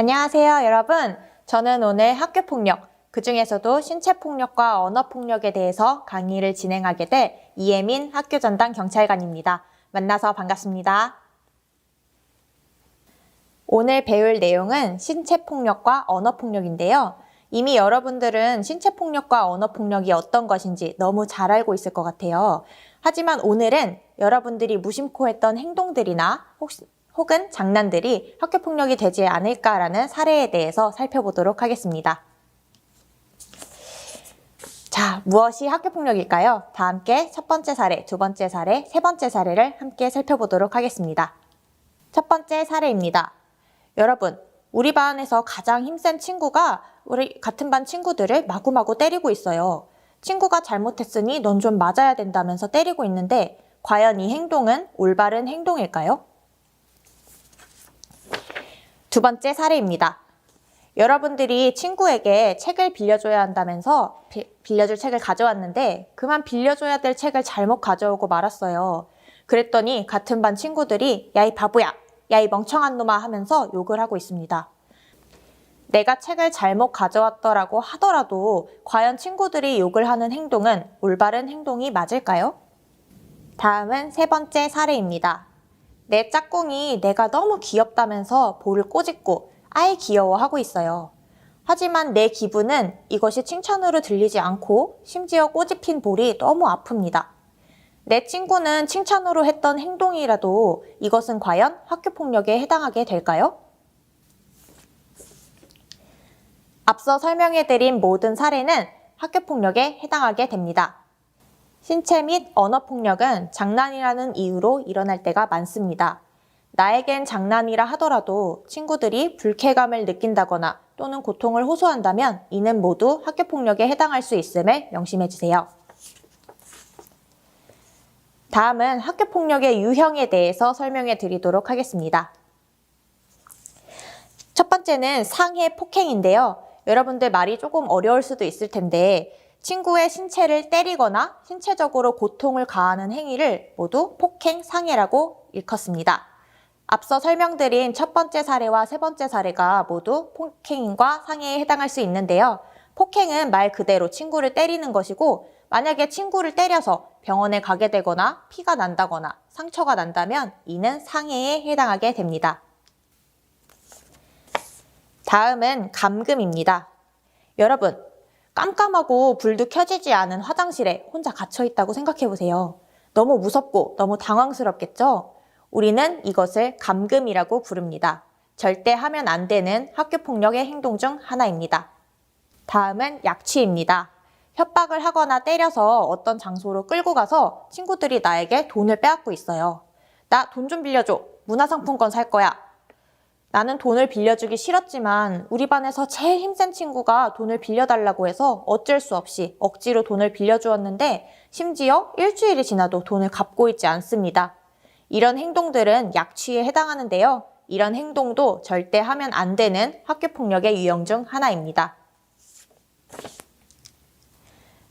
안녕하세요, 여러분. 저는 오늘 학교폭력, 그중에서도 신체폭력과 언어폭력에 대해서 강의를 진행하게 될 이혜민 학교전담 경찰관입니다. 만나서 반갑습니다. 오늘 배울 내용은 신체폭력과 언어폭력인데요. 이미 여러분들은 신체폭력과 언어폭력이 어떤 것인지 너무 잘 알고 있을 것 같아요. 하지만 오늘은 여러분들이 무심코 했던 행동들이나 혹은 장난들이 학교폭력이 되지 않을까라는 사례에 대해서 살펴보도록 하겠습니다. 자, 무엇이 학교폭력일까요? 다 함께 첫 번째 사례, 두 번째 사례, 세 번째 사례를 함께 살펴보도록 하겠습니다. 첫 번째 사례입니다. 여러분, 우리 반에서 가장 힘센 친구가 우리 같은 반 친구들을 마구마구 때리고 있어요. 친구가 잘못했으니 넌 좀 맞아야 된다면서 때리고 있는데 과연 이 행동은 올바른 행동일까요? 두 번째 사례입니다. 여러분들이 친구에게 책을 빌려줘야 한다면서 빌려줄 책을 가져왔는데 그만 빌려줘야 될 책을 잘못 가져오고 말았어요. 그랬더니 같은 반 친구들이 야, 이 바보야, 야, 이 멍청한 놈아 하면서 욕을 하고 있습니다. 내가 책을 잘못 가져왔더라고 하더라도 과연 친구들이 욕을 하는 행동은 올바른 행동이 맞을까요? 다음은 세 번째 사례입니다. 내 짝꿍이 내가 너무 귀엽다면서 볼을 꼬집고 아이 귀여워 하고 있어요. 하지만 내 기분은 이것이 칭찬으로 들리지 않고 심지어 꼬집힌 볼이 너무 아픕니다. 내 친구는 칭찬으로 했던 행동이라도 이것은 과연 학교폭력에 해당하게 될까요? 앞서 설명해드린 모든 사례는 학교폭력에 해당하게 됩니다. 신체 및 언어폭력은 장난이라는 이유로 일어날 때가 많습니다. 나에겐 장난이라 하더라도 친구들이 불쾌감을 느낀다거나 또는 고통을 호소한다면 이는 모두 학교폭력에 해당할 수 있음을 명심해주세요. 다음은 학교폭력의 유형에 대해서 설명해 드리도록 하겠습니다. 첫 번째는 상해 폭행인데요. 여러분들 말이 조금 어려울 수도 있을 텐데 친구의 신체를 때리거나 신체적으로 고통을 가하는 행위를 모두 폭행, 상해라고 일컫습니다. 앞서 설명드린 첫 번째 사례와 세 번째 사례가 모두 폭행과 상해에 해당할 수 있는데요. 폭행은 말 그대로 친구를 때리는 것이고 만약에 친구를 때려서 병원에 가게 되거나 피가 난다거나 상처가 난다면 이는 상해에 해당하게 됩니다. 다음은 감금입니다. 여러분, 깜깜하고 불도 켜지지 않은 화장실에 혼자 갇혀 있다고 생각해 보세요. 너무 무섭고 너무 당황스럽겠죠? 우리는 이것을 감금이라고 부릅니다. 절대 하면 안 되는 학교폭력의 행동 중 하나입니다. 다음은 약취입니다. 협박을 하거나 때려서 어떤 장소로 끌고 가서 친구들이 나에게 돈을 빼앗고 있어요. 나 돈 좀 빌려줘. 문화상품권 살 거야. 나는 돈을 빌려주기 싫었지만 우리 반에서 제일 힘센 친구가 돈을 빌려달라고 해서 어쩔 수 없이 억지로 돈을 빌려주었는데 심지어 일주일이 지나도 돈을 갚고 있지 않습니다. 이런 행동들은 약취에 해당하는데요. 이런 행동도 절대 하면 안 되는 학교폭력의 유형 중 하나입니다.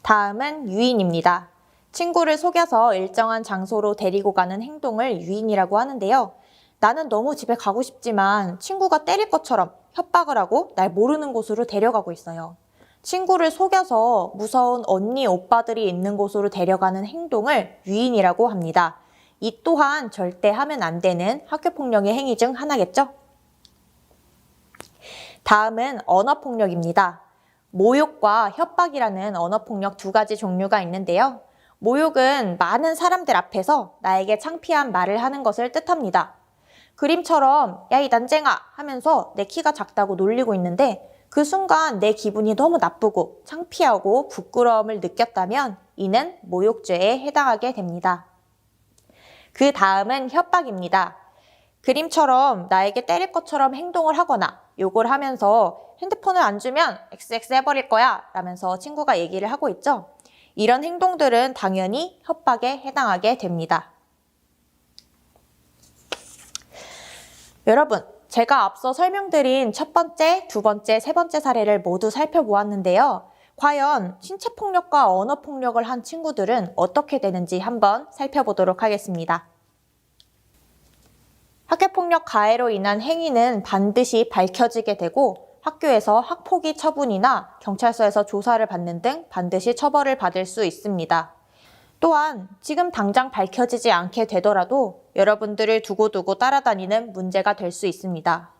다음은 유인입니다. 친구를 속여서 일정한 장소로 데리고 가는 행동을 유인이라고 하는데요. 나는 너무 집에 가고 싶지만 친구가 때릴 것처럼 협박을 하고 날 모르는 곳으로 데려가고 있어요. 친구를 속여서 무서운 언니, 오빠들이 있는 곳으로 데려가는 행동을 유인이라고 합니다. 이 또한 절대 하면 안 되는 학교폭력의 행위 중 하나겠죠? 다음은 언어폭력입니다. 모욕과 협박이라는 언어폭력 두 가지 종류가 있는데요. 모욕은 많은 사람들 앞에서 나에게 창피한 말을 하는 것을 뜻합니다. 그림처럼 야, 이 난쟁아 하면서 내 키가 작다고 놀리고 있는데 그 순간 내 기분이 너무 나쁘고 창피하고 부끄러움을 느꼈다면 이는 모욕죄에 해당하게 됩니다. 그 다음은 협박입니다. 그림처럼 나에게 때릴 것처럼 행동을 하거나 욕을 하면서 핸드폰을 안 주면 XX 해버릴 거야 라면서 친구가 얘기를 하고 있죠. 이런 행동들은 당연히 협박에 해당하게 됩니다. 여러분, 제가 앞서 설명드린 첫 번째, 두 번째, 세 번째 사례를 모두 살펴보았는데요. 과연 신체폭력과 언어폭력을 한 친구들은 어떻게 되는지 한번 살펴보도록 하겠습니다. 학교폭력 가해로 인한 행위는 반드시 밝혀지게 되고 학교에서 학폭위 처분이나 경찰서에서 조사를 받는 등 반드시 처벌을 받을 수 있습니다. 또한 지금 당장 밝혀지지 않게 되더라도 여러분들을 두고두고 따라다니는 문제가 될 수 있습니다.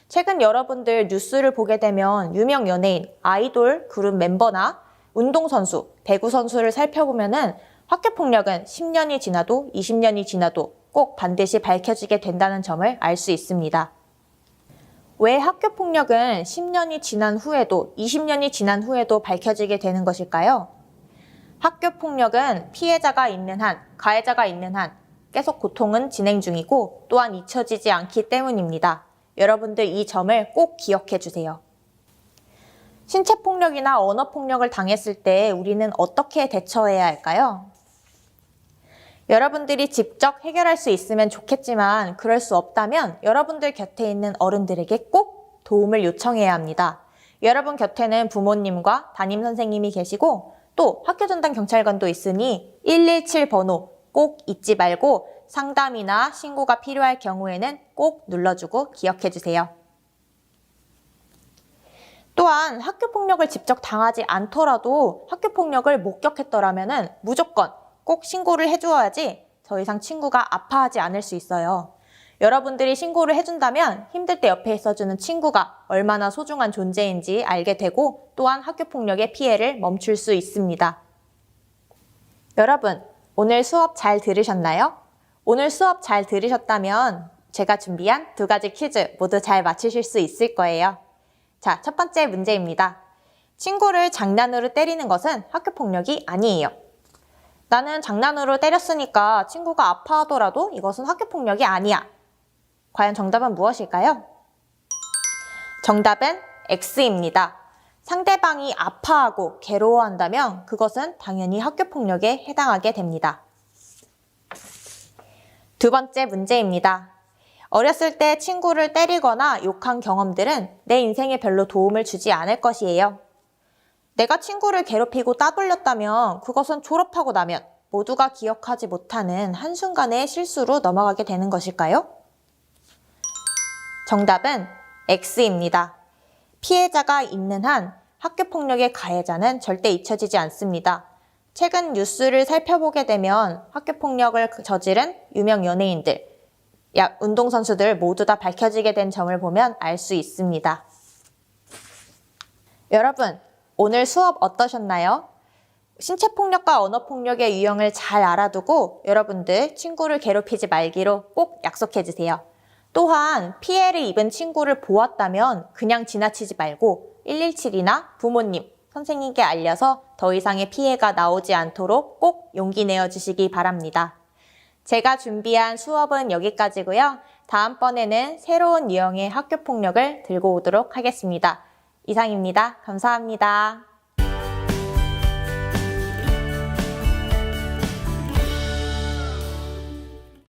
최근 여러분들 뉴스를 보게 되면 유명 연예인, 아이돌 그룹 멤버나 운동선수, 배구선수를 살펴보면은 학교폭력은 10년이 지나도 20년이 지나도 꼭 반드시 밝혀지게 된다는 점을 알 수 있습니다. 왜 학교폭력은 10년이 지난 후에도 20년이 지난 후에도 밝혀지게 되는 것일까요? 학교폭력은 피해자가 있는 한, 가해자가 있는 한 계속 고통은 진행 중이고 또한 잊혀지지 않기 때문입니다. 여러분들 이 점을 꼭 기억해 주세요. 신체폭력이나 언어폭력을 당했을 때 우리는 어떻게 대처해야 할까요? 여러분들이 직접 해결할 수 있으면 좋겠지만 그럴 수 없다면 여러분들 곁에 있는 어른들에게 꼭 도움을 요청해야 합니다. 여러분 곁에는 부모님과 담임 선생님이 계시고 또 학교전담 경찰관도 있으니 117 번호 꼭 잊지 말고 상담이나 신고가 필요할 경우에는 꼭 눌러주고 기억해주세요. 또한 학교폭력을 직접 당하지 않더라도 학교폭력을 목격했더라면 무조건 꼭 신고를 해주어야지 더 이상 친구가 아파하지 않을 수 있어요. 여러분들이 신고를 해준다면 힘들 때 옆에 있어주는 친구가 얼마나 소중한 존재인지 알게 되고 또한 학교폭력의 피해를 멈출 수 있습니다. 여러분, 오늘 수업 잘 들으셨나요? 오늘 수업 잘 들으셨다면 제가 준비한 2가지 퀴즈 모두 잘 맞추실 수 있을 거예요. 자, 첫 번째 문제입니다. 친구를 장난으로 때리는 것은 학교폭력이 아니에요. 나는 장난으로 때렸으니까 친구가 아파하더라도 이것은 학교폭력이 아니야. 과연 정답은 무엇일까요? 정답은 X입니다. 상대방이 아파하고 괴로워한다면 그것은 당연히 학교폭력에 해당하게 됩니다. 2번째 문제입니다. 어렸을 때 친구를 때리거나 욕한 경험들은 내 인생에 별로 도움을 주지 않을 것이에요. 내가 친구를 괴롭히고 따돌렸다면 그것은 졸업하고 나면 모두가 기억하지 못하는 한순간의 실수로 넘어가게 되는 것일까요? 정답은 X입니다. 피해자가 있는 한 학교폭력의 가해자는 절대 잊혀지지 않습니다. 최근 뉴스를 살펴보게 되면 학교폭력을 저지른 유명 연예인들, 운동선수들 모두 다 밝혀지게 된 점을 보면 알 수 있습니다. 여러분, 오늘 수업 어떠셨나요? 신체폭력과 언어폭력의 유형을 잘 알아두고 여러분들 친구를 괴롭히지 말기로 꼭 약속해주세요. 또한 피해를 입은 친구를 보았다면 그냥 지나치지 말고 117이나 부모님, 선생님께 알려서 더 이상의 피해가 나오지 않도록 꼭 용기 내어주시기 바랍니다. 제가 준비한 수업은 여기까지고요. 다음번에는 새로운 유형의 학교폭력을 들고 오도록 하겠습니다. 이상입니다. 감사합니다.